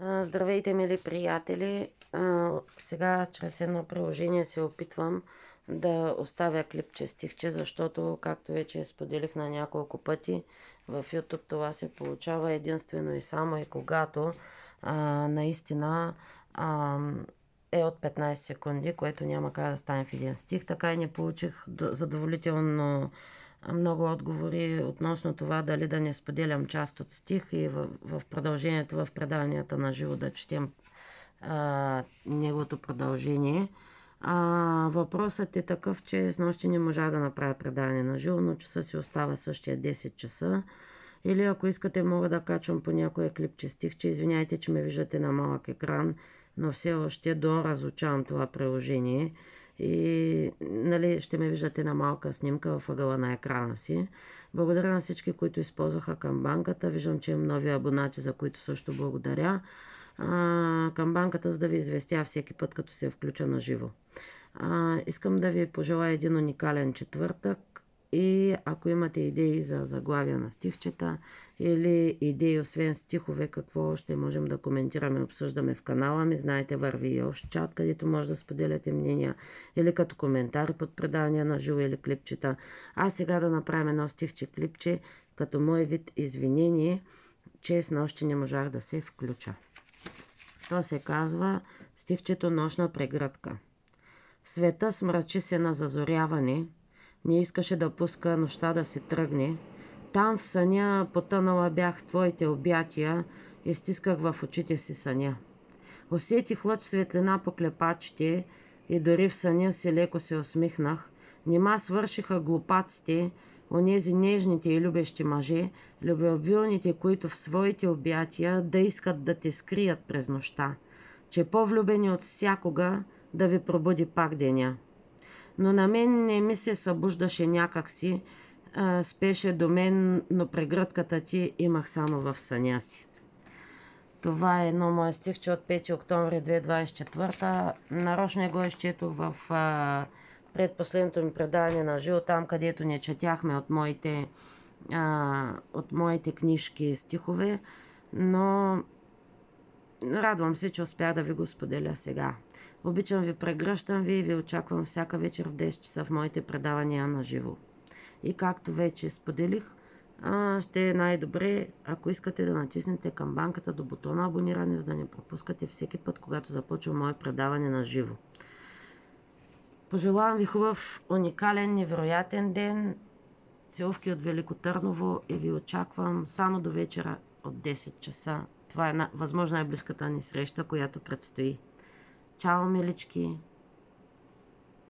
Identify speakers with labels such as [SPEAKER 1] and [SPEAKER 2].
[SPEAKER 1] Здравейте, мили приятели! Сега чрез едно приложение се опитвам да оставя клипче, стихче, защото, както вече споделих на няколко пъти, в YouTube това се получава единствено и само и когато наистина е от 15 секунди, което няма как да стане в един стих. Така и не получих задоволително много отговори относно това дали да не споделям част от стих и в продължението, в предаванията на живо да четем неговото продължение. Въпросът е такъв, че снощи не можа да направя предаване на живо, но часа си остава същия 10 часа. Или ако искате, мога да качвам по някоя клипче стихче. Извиняйте, че ме виждате на малък екран, но все още доразучавам това приложение. И нали, ще ме виждате на малка снимка в ъгъла на екрана си. Благодаря на всички, които използваха камбанката. Виждам, че имам нови абонати, за които също благодаря. Камбанката, за да ви известя всеки път, като се включа на живо. Искам да ви пожелая един уникален четвъртък и ако имате идеи за заглавия на стихчета или идеи освен стихове, какво още можем да коментираме и обсъждаме в канала ми, знаете, върви и още чат, където може да споделяте мнения или като коментари под предавания на живо или клипчета. Сега да направим едно стихче клипче като мой вид извинение, че снощи не можах да се включа. То се казва стихчето Нощна прегръдка. Света смрачи се на зазоряване, не искаше да пуска нощта да се тръгне. Там в съня потънала бях в твоите обятия и стисках в очите си съня. Усетих лъч светлина по клепачите и дори в съня си леко се усмихнах. Нима свършиха глупаците, онези нежните и любещи мъже, любовилните, които в своите обятия да искат да те скрият през нощта, че по-влюбени от всякога да ви пробуди пак деня. Но на мен не ми се събуждаше някакси, спеше до мен, но прегръдката ти имах само в съня си. Това е едно мое стихче от 5 октомври 2024. Нарочно го изчетох в предпоследното ми предаване на живо, там където не четяхме от моите книжки стихове, но радвам се, че успях да ви го споделя сега. Обичам ви, прегръщам ви и ви очаквам всяка вечер в 10 часа в моите предавания на живо. И както вече споделих, ще е най-добре, ако искате да натиснете камбанката до бутона абониране, за да не пропускате всеки път, когато започва мое предаване на живо. Пожелавам ви хубав, уникален, невероятен ден. Целувки от Велико Търново и ви очаквам само до вечера от 10 часа. Това е възможно най-близката ни среща, която предстои. Чао, милички!